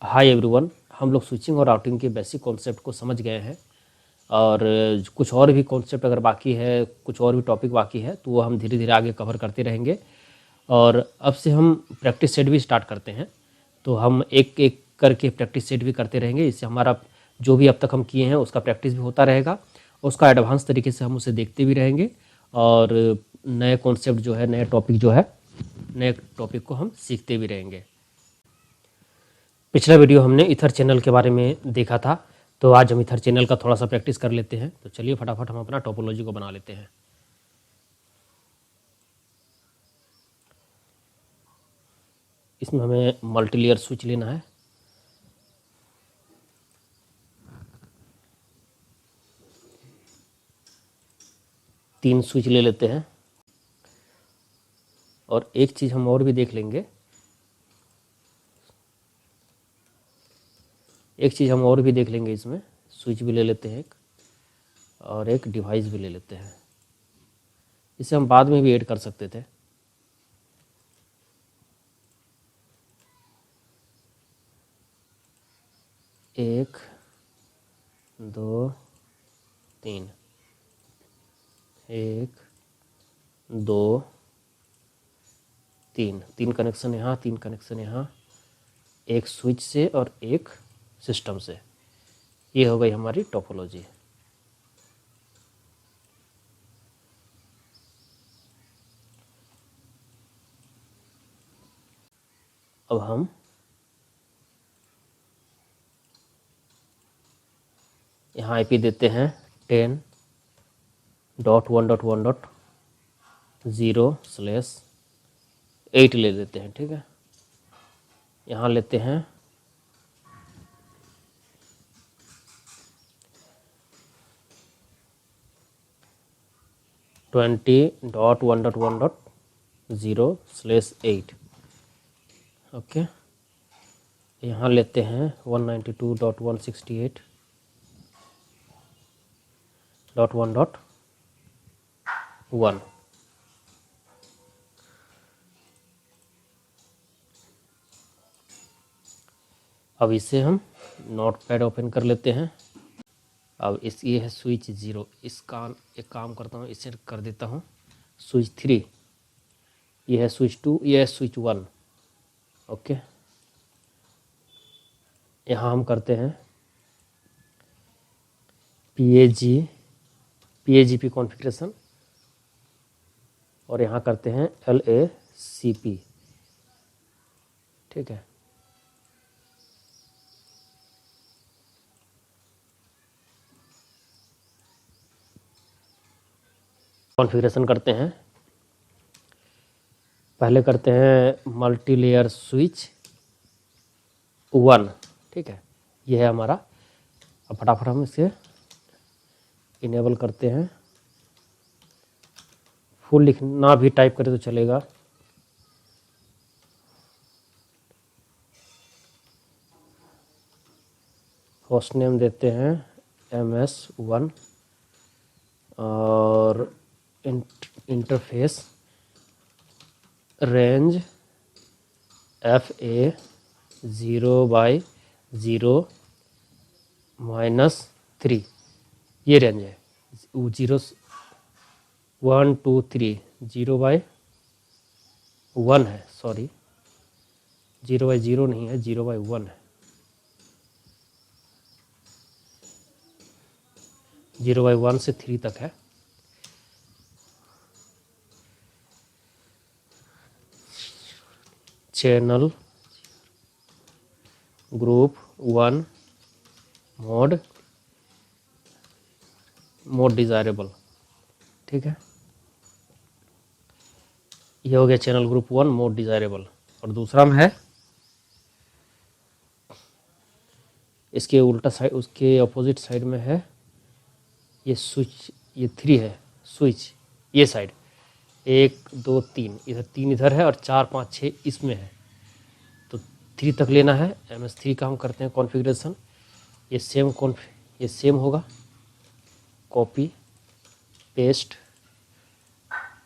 Hi everyone, हम लोग switching और राउटिंग के बेसिक कॉन्सेप्ट को समझ गए हैं और कुछ और भी कॉन्सेप्ट अगर बाकी है, कुछ और भी टॉपिक बाकी है तो वो हम धीरे धीरे आगे कवर करते रहेंगे। और अब से हम प्रैक्टिस सेट भी स्टार्ट करते हैं, तो हम एक एक करके प्रैक्टिस सेट भी करते रहेंगे। इससे हमारा जो भी अब तक हम किए हैं उसका प्रैक्टिस भी होता रहेगा, उसका एडवांस तरीके से हम उसे देखते भी रहेंगे और नए कॉन्सेप्ट जो है, नए टॉपिक को हम सीखते भी रहेंगे। पिछला वीडियो हमने इथर चैनल के बारे में देखा था, तो आज हम इथर चैनल का थोड़ा सा प्रैक्टिस कर लेते हैं। तो चलिए फटाफट हम अपना टोपोलॉजी को बना लेते हैं। इसमें हमें मल्टी लेयर स्विच लेना है। तीन स्विच ले लेते हैं और एक चीज़ हम और भी देख लेंगे, इसमें स्विच भी ले लेते हैं एक, और एक डिवाइस भी ले लेते हैं। इसे हम बाद में भी ऐड कर सकते थे। एक, दो, तीन, एक, दो, तीन कनेक्शन यहाँ, तीन कनेक्शन यहाँ, एक स्विच से और एक सिस्टम से। ये हो गई हमारी टोपोलॉजी। अब हम यहाँ आईपी देते हैं 10.1.1.0/8 ले लेते हैं, ठीक है। यहाँ लेते हैं 20.1.1.0/8, ओके। यहाँ लेते हैं 192.168.1.1। अब इसे हम नोटपैड ओपन कर लेते हैं। अब ये है स्विच 0। इसका एक काम करता हूँ, इसे कर देता हूँ स्विच 3। ये है स्विच 2, ये है स्विच 1, ओके। यहाँ हम करते हैं PAGP कॉन्फ़िगरेशन और यहाँ करते हैं LACP, ठीक है। कॉन्फ़िगरेशन करते हैं। पहले करते हैं मल्टी लेयर स्विच 1, ठीक है। ये है हमारा। अब फटाफट हम इसे इनेबल करते हैं। फुल लिखना भी टाइप करें तो चलेगा। होस्ट नेम देते हैं MS1 और इंटरफेस रेंज FA 0/0-3, ये रेंज है। 0 1 2 3 0/1 है, सॉरी 0/0 नहीं है, 0/1 है। 0/1 से 3 तक है। चैनल ग्रुप 1 मोड डिज़ायरेबल, ठीक है। ये हो गया चैनल ग्रुप 1 मोड डिज़ायरेबल। और दूसरा में है इसके उल्टा साइड, उसके अपोजिट साइड में है ये स्विच, ये 3 है स्विच, ये साइड 1 2 3, इधर 3 इधर है और 4 5 6 इसमें है, तो 3 तक लेना है। MS3 का हम करते हैं कॉन्फ़िगरेशन। ये सेम होगा, कॉपी पेस्ट।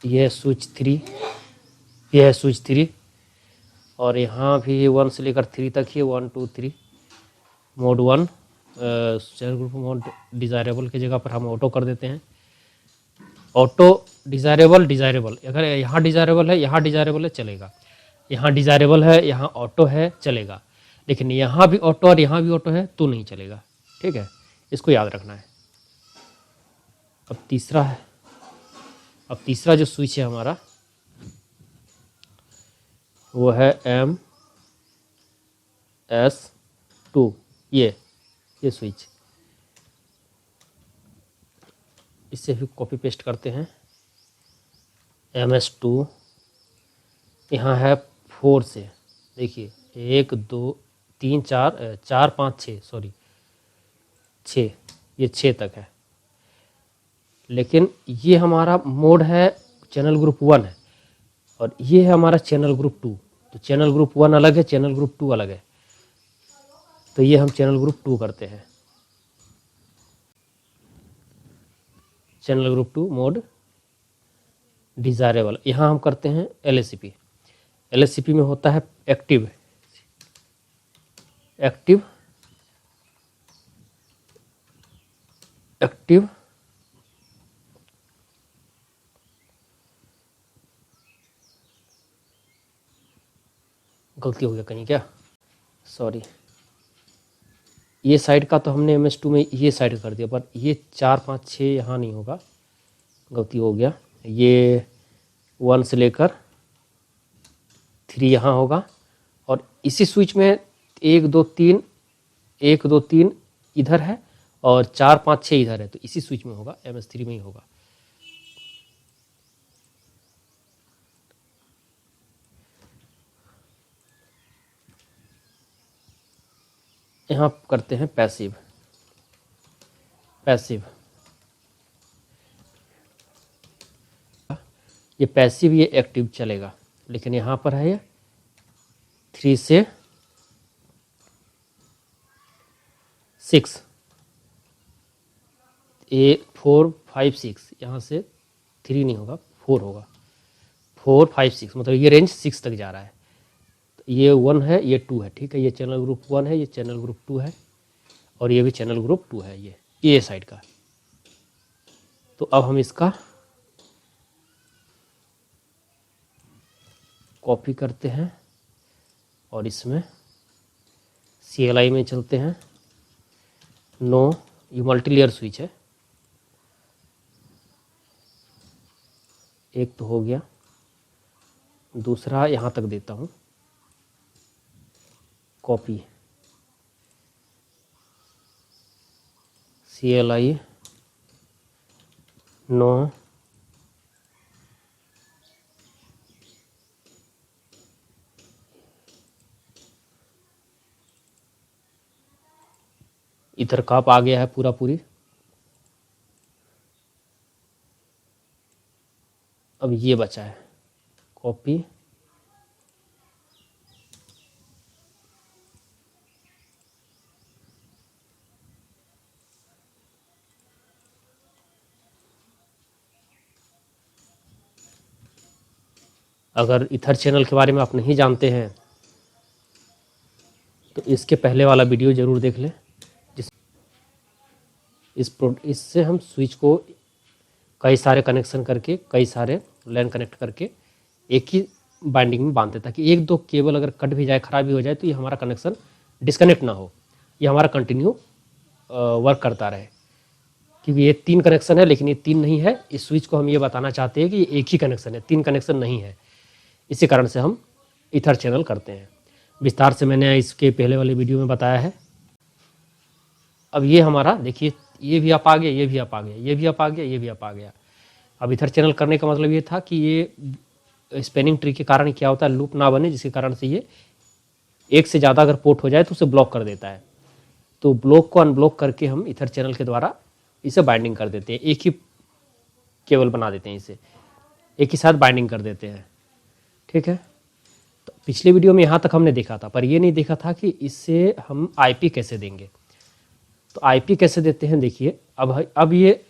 ये है स्विच 3, ये है स्विच 3 और यहाँ भी 1 से लेकर 3 तक ही 1 2 3 mode 1 channel group mode desirable की जगह पर हम ऑटो कर देते हैं। ऑटो डिज़ायरेबल डिज़ायरेबल, अगर यहाँ डिज़ायरेबल है चलेगा, यहाँ डिज़ायरेबल है यहाँ ऑटो है चलेगा, लेकिन यहाँ भी ऑटो और यहाँ भी ऑटो है तो नहीं चलेगा। ठीक है, इसको याद रखना है। अब तीसरा जो स्विच है हमारा वो है MS2, ये स्विच। इससे भी कॉपी पेस्ट करते हैं। MS2 यहाँ है 4 से, देखिए 1 2 3 4 5 6, सॉरी 6, ये 6 तक है। लेकिन ये हमारा मोड है चैनल ग्रुप 1 है और ये है हमारा चैनल ग्रुप 2। तो चैनल ग्रुप 1 अलग है, चैनल ग्रुप 2 अलग है, तो ये हम चैनल ग्रुप 2 करते हैं। चैनल ग्रुप 2 मोड डिज़ायरेबल, यहाँ हम करते हैं LSCP। LSCP में होता है एक्टिव गलती हो गया कहीं क्या, सॉरी, ये साइड का तो हमने MS2 में ये साइड कर दिया, पर ये 4 5 6 यहाँ नहीं होगा, गलती हो गया। ये 1 से लेकर 3 यहाँ होगा और इसी स्विच में 1 2 3 इधर है और 4 5 6 इधर है, तो इसी स्विच में होगा, MS3 में ही होगा। यहाँ करते हैं पैसिव। ये पैसिव ये एक्टिव चलेगा, लेकिन यहाँ पर है ये 3 से 6, 4 5 6, यहाँ से 3 नहीं होगा 4 होगा, 4 5 6, मतलब ये रेंज 6 तक जा रहा है। ये 1 है ये 2 है, ठीक है, ये चैनल ग्रुप 1 है, ये चैनल ग्रुप 2 है और ये भी चैनल ग्रुप 2 है, ये साइड का। तो अब हम इसका कॉपी करते हैं और इसमें CLI में चलते हैं। नो, ये मल्टी लेयर स्विच है, एक तो हो गया, दूसरा यहाँ तक देता हूँ कॉपी, CLI नो, इधर काप आ गया है पूरी। अब ये बचा है कॉपी, अगर इथर चैनल के बारे में आप नहीं जानते हैं तो इसके पहले वाला वीडियो ज़रूर देख लें, इससे हम स्विच को कई सारे कनेक्शन करके, कई सारे LAN कनेक्ट करके एक ही बाइंडिंग में बांधते, ताकि 1 2 केबल अगर कट भी जाए, ख़राब भी हो जाए, तो ये हमारा कनेक्शन डिस्कनेक्ट ना हो, ये हमारा कंटिन्यू वर्क करता रहे। क्योंकि ये 3 कनेक्शन है, लेकिन ये 3 नहीं है, इस स्विच को हम ये बताना चाहते हैं कि ये एक ही कनेक्शन है, 3 कनेक्शन नहीं है। इसी कारण से हम ईथर चैनल करते हैं। विस्तार से मैंने इसके पहले वाले वीडियो में बताया है। अब ये हमारा देखिए, ये भी अप आ गया, ये भी अप आ गया, ये भी अप आ गया, ये भी अप आ गया। अब ईथर चैनल करने का मतलब ये था कि ये स्पैनिंग ट्री के कारण क्या होता है, लूप ना बने, जिसके कारण से ये एक से ज़्यादा अगर पोर्ट हो जाए तो उसे ब्लॉक कर देता है। तो ब्लॉक को अनब्लॉक करके हम ईथर चैनल के द्वारा इसे बाइंडिंग कर देते हैं, एक ही केबल बना देते हैं, इसे एक ही साथ बाइंडिंग कर देते हैं। ठीक है, तो पिछले वीडियो में यहाँ तक हमने देखा था, पर ये नहीं देखा था कि इससे हम IP कैसे देंगे। तो IP कैसे देते हैं, देखिए अब ये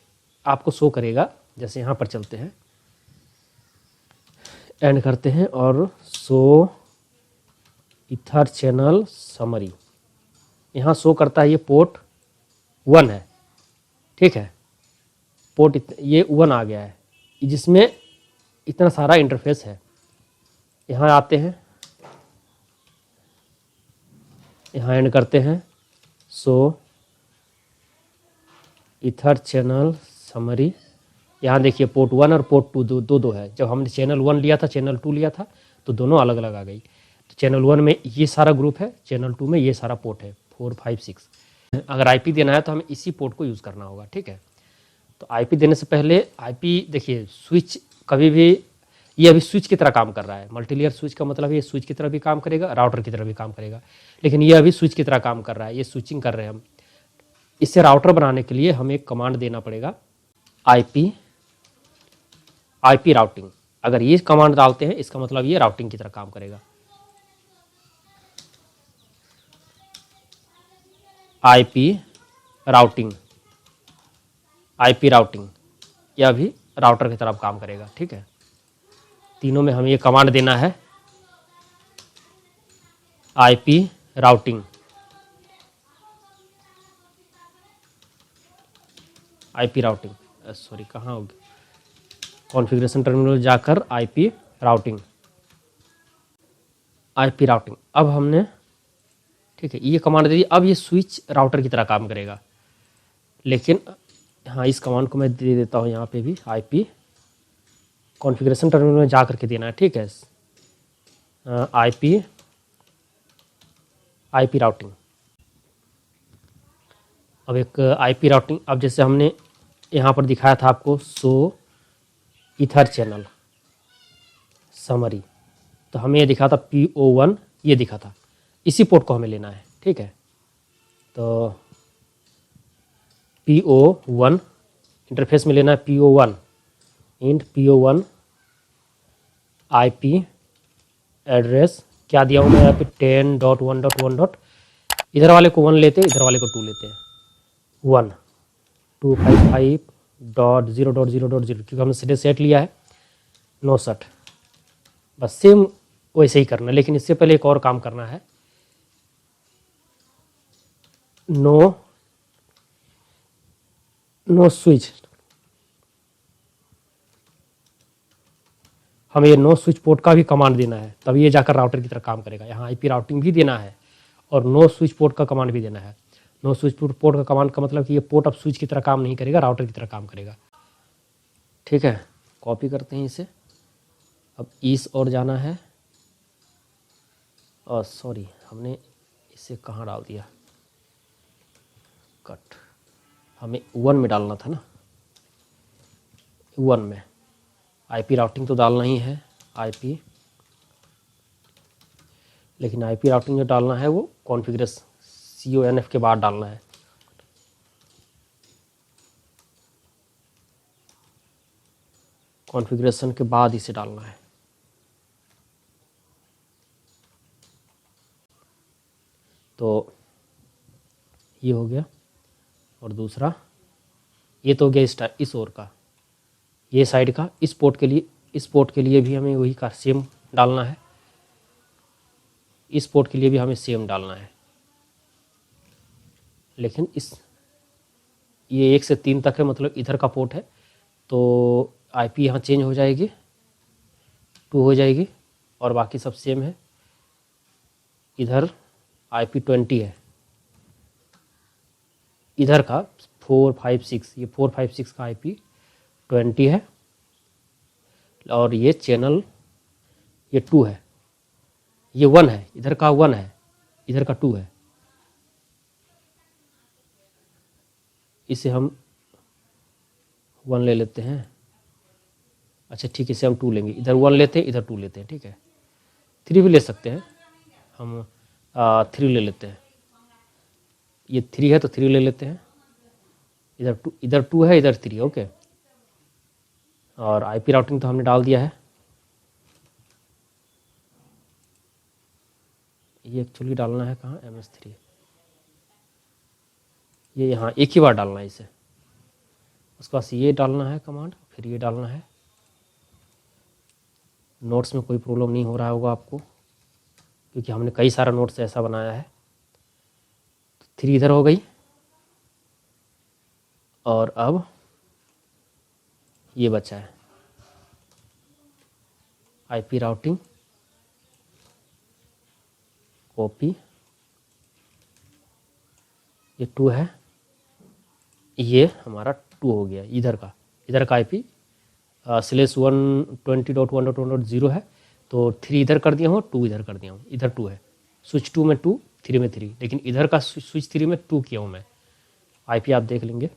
आपको शो करेगा। जैसे यहाँ पर चलते हैं, एंड करते हैं और शो इथर चैनल समरी, यहाँ शो करता है ये पोर्ट 1 है, ठीक है। ये 1 आ गया है जिसमें इतना सारा इंटरफेस है। यहाँ आते हैं, यहाँ एंड करते हैं। सो इथर चैनल समरी, यहाँ देखिए पोर्ट 1 और पोर्ट 2 दो है। जब हमने चैनल 1 लिया था, चैनल 2 लिया था, तो दोनों अलग अलग आ गई। तो चैनल 1 में ये सारा ग्रुप है, चैनल 2 में ये सारा पोर्ट है 4, 5, 6। अगर आईपी देना है तो हमें इसी पोर्ट को यूज़ करना होगा, ठीक है। तो आईपी देने से पहले आईपी देखिए, स्विच कभी भी ये अभी स्विच की तरह काम कर रहा है। मल्टीलेयर स्विच का मतलब ये स्विच की तरह भी काम करेगा, राउटर की तरह भी काम करेगा, लेकिन ये अभी स्विच की तरह काम कर रहा है, ये स्विचिंग कर रहे हैं हम। इससे राउटर बनाने के लिए हमें एक कमांड देना पड़ेगा, आईपी राउटिंग। अगर ये कमांड डालते हैं इसका मतलब ये राउटिंग की तरह काम करेगा। आईपी राउटिंग, यह भी राउटर की तरफ काम करेगा, ठीक है। तीनों में हमें ये कमांड देना है, आईपी राउटिंग, सॉरी कहाँ हो गया, कॉन्फ़िगरेशन टर्मिनल जाकर आईपी राउटिंग। अब हमने, ठीक है, ये कमांड दे दी। अब ये स्विच राउटर की तरह काम करेगा, लेकिन हाँ, इस कमांड को मैं दे देता हूँ यहाँ पे भी, आईपी कॉन्फ़िगरेशन टर्मिनल में जा करके देना है, ठीक है। IP routing. अब एक आईपी राउटिंग, अब जैसे हमने यहाँ पर दिखाया था आपको, सो इथर चैनल समरी, तो हमें ये दिखा था PO1, ये दिखा था, इसी पोर्ट को हमें लेना है, ठीक है। तो PO1 इंटरफेस में लेना है, PO1 int PO1 IP address क्या दिया हूँ मैं यहाँ पे, 10.1.1. इधर वाले को 1 लेते हैं, इधर वाले को 2 लेते हैं, 1.255.0.0.0, क्योंकि हमने सीधे सेट लिया है, नो सेट। बस सेम वैसे ही करना है, लेकिन इससे पहले एक और काम करना है, नो स्विच। हमें ये नो स्विच पोर्ट का भी कमांड देना है, तब ये जाकर राउटर की तरह काम करेगा। यहाँ आईपी राउटिंग भी देना है और नो स्विच पोर्ट का कमांड भी देना है। नो स्विच पोर्ट का कमांड का मतलब कि ये पोर्ट अब स्विच की तरह काम नहीं करेगा, राउटर की तरह काम करेगा, ठीक है। कॉपी करते हैं इसे। अब इस और जाना है, और सॉरी हमने इसे कहाँ डाल दिया, कट, हमें 1 में डालना था ना, 1 में आईपी राउटिंग तो डालना ही है, आईपी, लेकिन आईपी राउटिंग जो डालना है वो कॉन्फ़िगरेशन CONF के बाद डालना है। कॉन्फ़िगरेशन के बाद इसे डालना है। तो ये हो गया, और दूसरा ये तो हो गया इस ओर का, ये साइड का। इस पोर्ट के लिए भी हमें वही का सेम डालना है, इस पोर्ट के लिए भी हमें सेम डालना है, लेकिन ये 1 से 3 तक है, मतलब इधर का पोर्ट है, तो आईपी यहाँ चेंज हो जाएगी, 2 हो जाएगी, और बाकी सब सेम है। इधर आईपी 20 है, इधर का 4, 5, 6, ये 4, 5, 6 का आईपी 20 है, और ये चैनल ये 2 है, ये 1 है, इधर का 1 है, इधर का 2 है। इसे हम 1 ले लेते हैं, अच्छा ठीक है, इसे हम 2 लेंगे, इधर 1 लेते हैं, इधर 2 लेते हैं, ठीक है। 3 भी ले सकते हैं हम, 3 ले लेते हैं, ये 3 है तो 3 ले लेते हैं, इधर 2 है, इधर 3 है, ओके। और आईपी राउटिंग तो हमने डाल दिया है, ये एक्चुअली डालना है कहाँ, MS3, ये यहाँ एक ही बार डालना है इसे, उसके बाद ये डालना है कमांड, फिर ये डालना है। नोट्स में कोई प्रॉब्लम नहीं हो रहा होगा आपको, क्योंकि हमने कई सारा नोट्स ऐसा बनाया है। 3 इधर हो गई, और अब ये बचा है आईपी राउटिंग, कॉपी, ये 2 है, ये हमारा 2 हो गया इधर का आईपी /120.1.1.0 है, तो 3 इधर कर दिया हूँ, 2 इधर कर दिया हूँ। इधर 2 है, स्विच 2 में 2, 3 में 3, लेकिन इधर का स्विच 3 में 2 किया हूँ मैं। आईपी आप देख लेंगे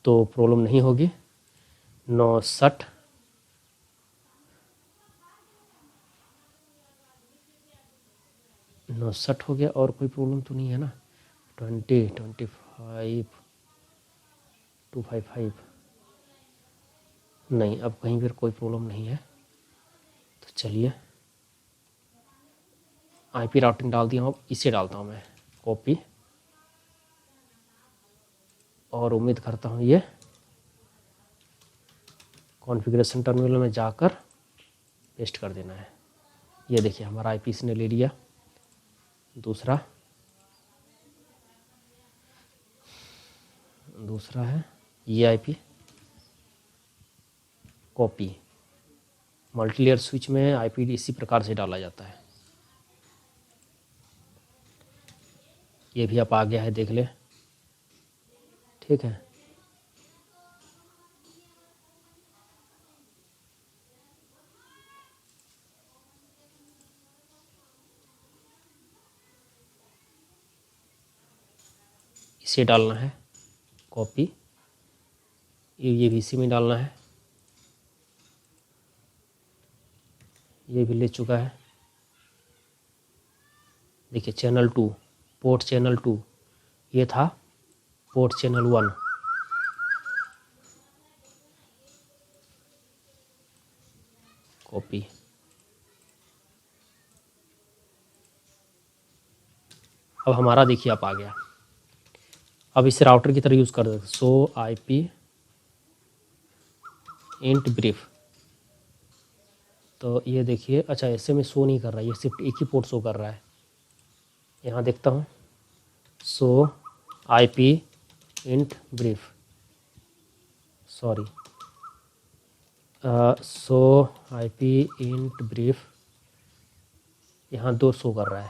तो प्रॉब्लम नहीं होगी। 960 960 हो गया, और कोई प्रॉब्लम तो नहीं है ना। 20, 25, 255, नहीं, अब कहीं पर कोई प्रॉब्लम नहीं है। तो चलिए आईपी राउटिंग डाल दिया हूँ, अब इसे डालता हूँ मैं कॉपी, और उम्मीद करता हूँ ये कॉन्फ़िगरेशन टर्मिनल में जाकर पेस्ट कर देना है। ये देखिए हमारा आईपी इसने ले लिया। दूसरा है ये आईपी, कॉपी। मल्टीलेयर स्विच में आईपी इसी प्रकार से डाला जाता है। ये भी अब आ गया है, देख ले, ठीक है। इसे डालना है कॉपी, ये भी इसी में डालना है। ये भी ले चुका है। देखिए चैनल 2, पोर्ट चैनल 2, ये था पोर्ट चैनल 1। कॉपी, अब हमारा देखिए आप आ गया। अब इसे राउटर की तरह यूज़ कर देते। सो आईपी इंट ब्रीफ, तो ये देखिए, अच्छा ऐसे में शो नहीं कर रहा है, ये सिर्फ एक ही पोर्ट शो कर रहा है। यहाँ देखता हूँ, सो आईपी इंट ब्रीफ, सॉरी, सो आईपी इंट ब्रीफ, यहाँ 2 शो कर रहा है,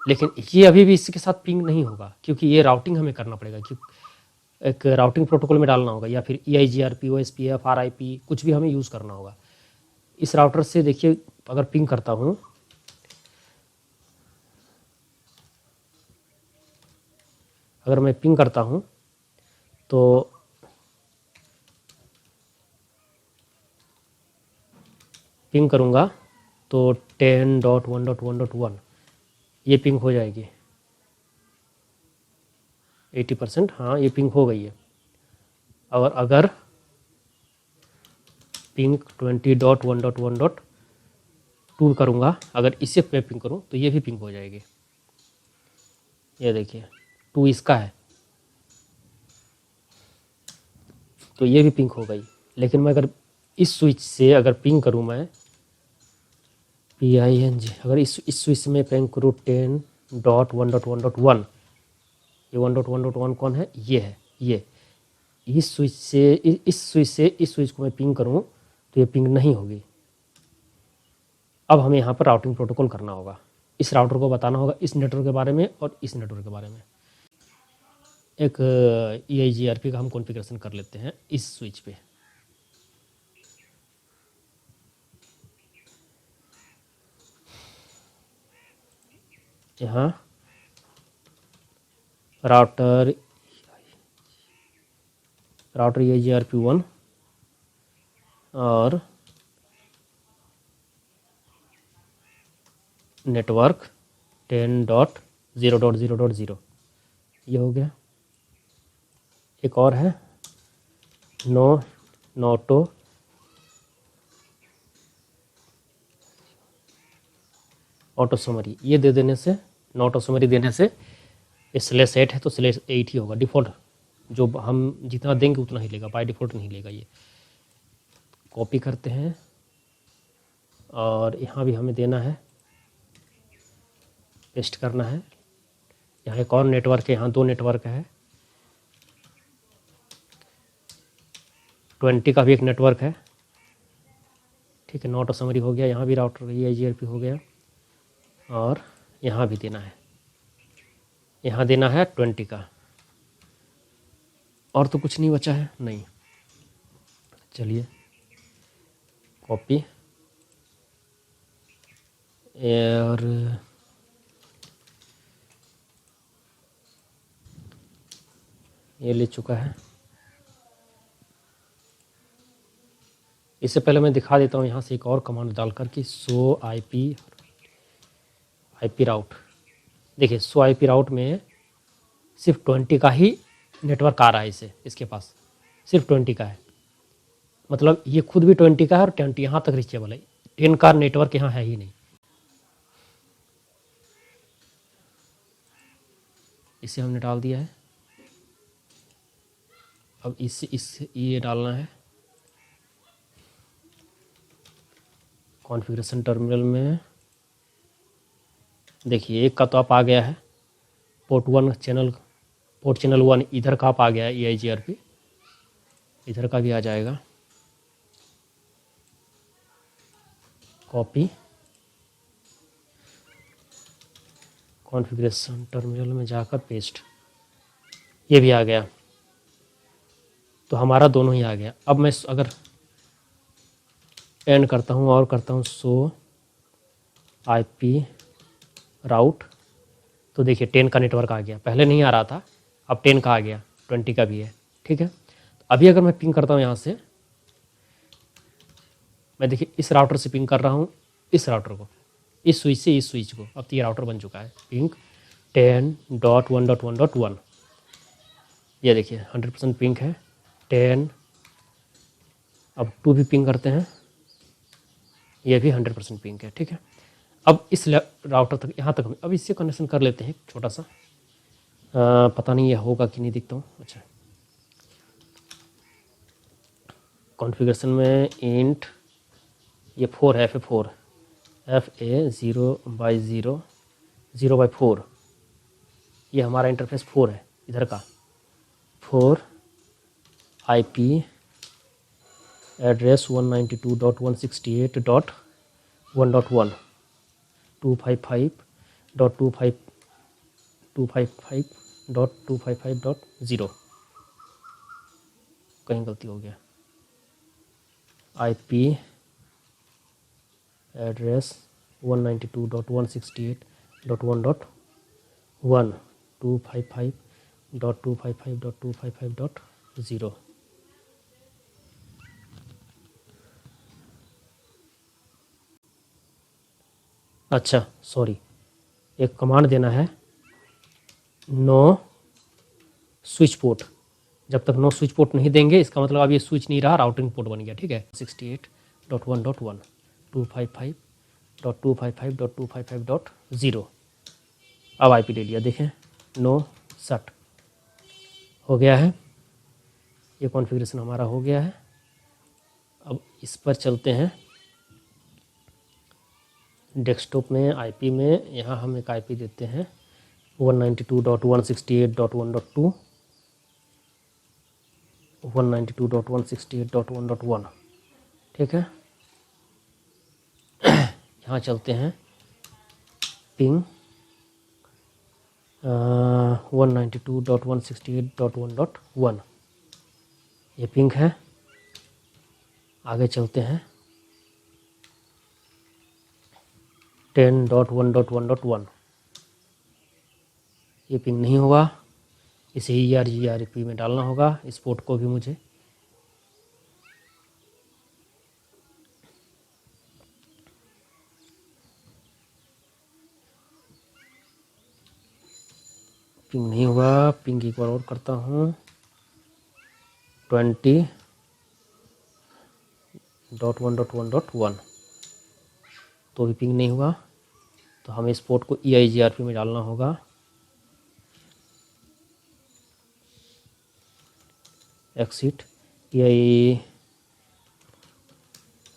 लेकिन ये अभी भी इसके साथ पिंग नहीं होगा, क्योंकि ये राउटिंग हमें करना पड़ेगा, क्योंकि एक राउटिंग प्रोटोकॉल में डालना होगा, या फिर EIGRP, OSPF, RIP कुछ भी हमें यूज़ करना होगा। इस राउटर से देखिए अगर पिंग करता हूँ, अगर मैं पिंग करता हूँ तो पिंग करूँगा तो 10.1.1.1 ये पिंग हो जाएगी 80%। हाँ, ये पिंग हो गई है। और अगर पिंग 20.1.1.2 करूँगा, अगर इसे पे पिंग करूँ तो ये भी पिंग हो जाएगी। ये देखिए 2 इसका है, तो ये भी पिंग हो गई। लेकिन मैं अगर इस स्विच से अगर पिंग करूँ, मैं PING, अगर इस स्विच में पिंग करूँ 10.1.1.1, ये 1.1.1 कौन है, ये है। ये इस स्विच से इस स्विच को मैं पिंग करूँ तो ये पिंग नहीं होगी। अब हमें यहाँ पर राउटिंग प्रोटोकॉल करना होगा, इस राउटर को बताना होगा इस नेटवर्क के बारे में और इस नेटवर्क के बारे में। एक EIGRP का हम कॉन्फ़िगरेशन कर लेते हैं इस स्विच पे। यहाँ राउटर EIGRP1 और नेटवर्क 10.0.0.0 ये हो गया। एक और है नोटो ऑटो समरी, ये दे देने से, नॉट समरी देने से /8 है तो /8 ही होगा डिफ़ॉल्ट, जो हम जितना देंगे उतना ही लेगा, बाय डिफ़ॉल्ट नहीं लेगा। ये कॉपी करते हैं और यहाँ भी हमें देना है, पेस्ट करना है। यहाँ एक और नेटवर्क है, यहाँ 2 नेटवर्क है, 20 का भी एक नेटवर्क है, ठीक है। नोट समरी हो गया, यहाँ भी राउटर EIGRP हो गया, और यहाँ भी देना है, यहाँ देना है 20 का। और तो कुछ नहीं बचा है, नहीं। चलिए कॉपी, और ये ले चुका है। इससे पहले मैं दिखा देता हूँ यहाँ से एक और कमांड डालकर कि शो IP राउट। देखिए शो IP राउट में सिर्फ 20 का ही नेटवर्क आ रहा है इसे, इसके पास सिर्फ 20 का है, मतलब ये खुद भी 20 का है और 20 यहाँ तक रीचेबल है। 10 का नेटवर्क यहाँ है ही नहीं। इसे हमने डाल दिया है। अब इस ये डालना है कॉन्फ़िगरेशन टर्मिनल में। देखिए एक का तो आप आ गया है, पोर्ट 1 चैनल, पोर्ट चैनल 1 इधर का आप आ गया है EIGRP, इधर का भी आ जाएगा। कॉपी, कॉन्फ़िगरेशन टर्मिनल में जाकर पेस्ट, ये भी आ गया। तो हमारा दोनों ही आ गया। अब मैं अगर एंड करता हूँ और करता हूँ शो IP राउट, तो देखिए 10 का नेटवर्क आ गया, पहले नहीं आ रहा था, अब 10 का आ गया, 20 का भी है, ठीक है। तो अभी अगर मैं पिंग करता हूँ यहाँ से, मैं देखिए इस राउटर से पिंग कर रहा हूँ, इस राउटर को, इस स्विच से इस स्विच को, अब तो ये राउटर बन चुका है। पिंग 10.1.1.1, ये देखिए 100% पिंग है। 10, अब 2 भी पिंग करते हैं, ये भी 100% पिंग है, ठीक है। अब इस राउटर तक, यहाँ तक हम अब इससे कनेक्शन कर लेते हैं छोटा सा। पता नहीं ये होगा कि नहीं, दिखता हूँ। अच्छा, कॉन्फ़िगरेशन में इंट, ये 4 है, FA4, FA 0/0 0/4, ये हमारा इंटरफेस 4 है इधर का। 4 IP एड्रेस 192.168.1.1 255.255.255.0, कहीं गलती हो गया। IP address 192.168.1.1 255.255.255.0। अच्छा सॉरी, एक कमांड देना है, नो स्विच पोर्ट। जब तक नो स्विच पोर्ट नहीं देंगे, इसका मतलब अब ये स्विच नहीं रहा, राउटिंग पोर्ट बन गया, ठीक है। 68.1.1 255.255.255.0, अब IP ले लिया, देखें नो सट हो गया है, ये कॉन्फ़िगरेशन हमारा हो गया है। अब इस पर चलते हैं डेस्कटॉप में, IP में, यहाँ हम एक IP देते हैं 192.168.1.2 192.168.1.1, ठीक है। यहाँ चलते हैं, पिंग 192.168.1.1, ये पिंग है। आगे चलते हैं 10.1.1.1, ये पिंग नहीं हुआ, इसे EIGRP में डालना होगा, इस पोर्ट को भी मुझे। पिंग नहीं हुआ, पिंग एक बार और करता हूँ 20.1.1.1, तो भी पिंग नहीं हुआ, तो हमें इस पोर्ट को EIGRP में डालना होगा। एक्सिट EI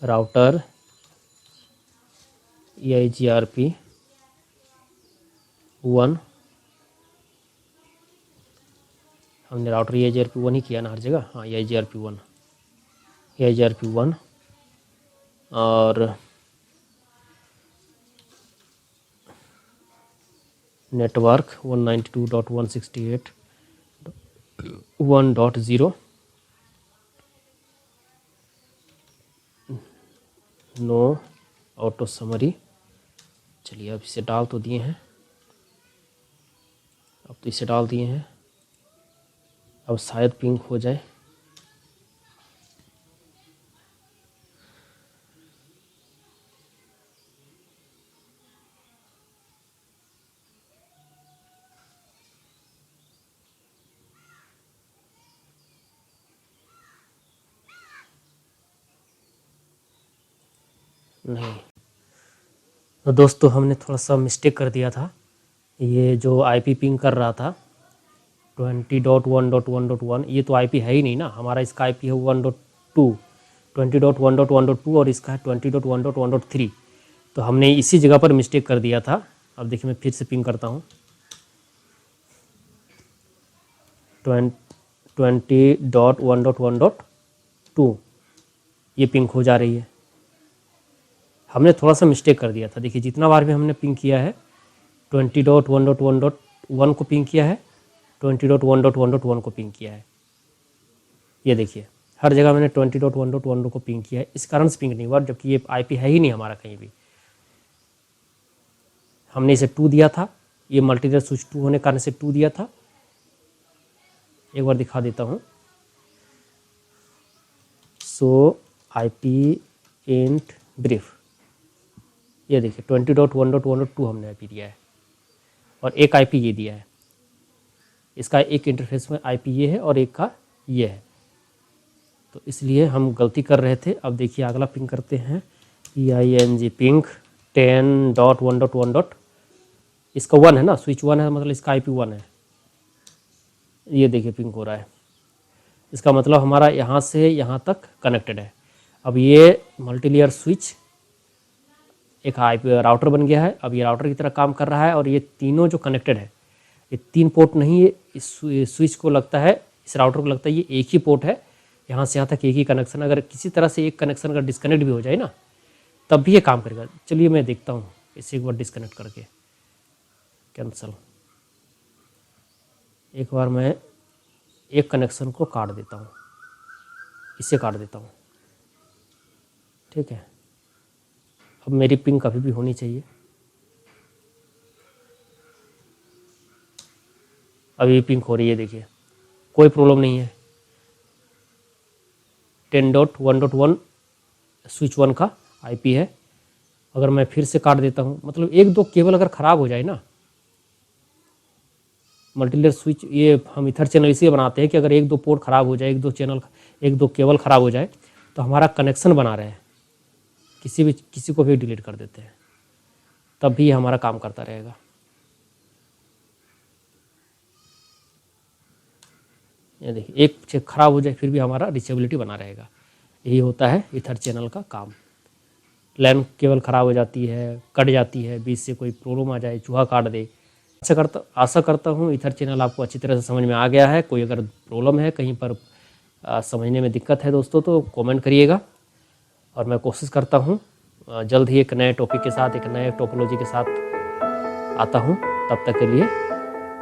राउटर EIGRP1, हमने राउटर EIGRP1 ही किया ना हर जगह। हाँ, EIGRP1 और नेटवर्क 192.168.1.0, नो ऑटो समरी। चलिए अब इसे डाल तो दिए हैं, अब तो इसे डाल दिए हैं, अब शायद पिंक हो जाए। नहीं, तो दोस्तों हमने थोड़ा सा मिस्टेक कर दिया था। ये जो आईपी पिंग कर रहा था 20.1.1.1, ये तो आईपी है ही नहीं ना हमारा, इसका आईपी है 1.2, 20.1.1.2 और इसका है 20.1.1.3। तो हमने इसी जगह पर मिस्टेक कर दिया था। अब देखिए मैं फिर से पिंग करता हूँ 20.1.1.2, ये पिंग हो जा रही है। हमने थोड़ा सा मिस्टेक कर दिया था। देखिए जितना बार भी हमने पिंग किया है 20.1.1.1 को पिंग किया है, 20.1.1.1 को पिंग किया है। ये देखिए हर जगह मैंने 20.1.1 को पिंग किया है, इस कारण से पिंग नहीं हुआ, जबकि ये आईपी है ही नहीं हमारा कहीं भी। हमने इसे 2 दिया था, ये मल्टीलेयर स्विच 2 होने के कारण से 2 दिया था। एक बार दिखा देता हूँ। सो आईपी इंट ब्रीफ, ये देखिए 20.1.1.2 हमने आईपी दिया है और एक आईपी ये दिया है। इसका एक इंटरफेस में आईपी ये है और एक का ये है, तो इसलिए हम गलती कर रहे थे। अब देखिए अगला पिंग करते हैं PING पिंग 10.1.1. इसका 1 है ना, स्विच 1 है, मतलब इसका IP 1 है। ये देखिए पिंग हो रहा है, इसका मतलब हमारा यहाँ से यहाँ तक कनेक्टेड है। अब ये मल्टीलेयर स्विच एक आईपी राउटर बन गया है। अब ये राउटर की तरह काम कर रहा है और ये तीनों जो कनेक्टेड है, ये 3 पोर्ट नहीं है। इस स्विच को लगता है, इस राउटर को लगता है ये एक ही पोर्ट है, यहाँ से यहाँ तक एक ही कनेक्शन। अगर किसी तरह से एक कनेक्शन अगर डिस्कनेक्ट भी हो जाए ना, तब भी ये काम करेगा। चलिए मैं देखता हूँ इसे एक बार डिस्कनेक्ट करके, कैंसल। एक बार मैं एक कनेक्शन को काट देता हूँ, इसे काट देता हूँ, ठीक है। अब मेरी पिंग कभी भी होनी चाहिए। अभी पिंग हो रही है, देखिए कोई प्रॉब्लम नहीं है। 10.1.1 स्विच 1 का आईपी है। अगर मैं फिर से काट देता हूँ, मतलब एक दो केबल अगर ख़राब हो जाए ना, मल्टीलेयर स्विच ये हम ईथर चैनल इसलिए बनाते हैं कि अगर एक दो पोर्ट ख़राब हो जाए, एक दो केबल ख़राब हो जाए, तो हमारा कनेक्शन बना रहे, किसी को भी डिलीट कर देते हैं, तब भी हमारा काम करता रहेगा। ये देखिए एक चेक खराब हो जाए फिर भी हमारा रिचेबिलिटी बना रहेगा। यही होता है ईथर चैनल का काम। लैन केबल ख़राब हो जाती है, कट जाती है, बीच से कोई प्रॉब्लम आ जाए, चूहा काट दे। आशा करता हूँ ईथर चैनल आपको अच्छी तरह से समझ में आ गया है। कोई अगर प्रॉब्लम है, कहीं पर समझने में दिक्कत है दोस्तों, तो कमेंट करिएगा और मैं कोशिश करता हूँ जल्द ही एक नए टॉपिक के साथ, एक नए टोपोलॉजी के साथ आता हूँ। तब तक के लिए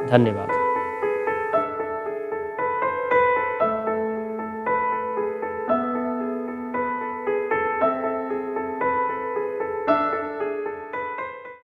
धन्यवाद।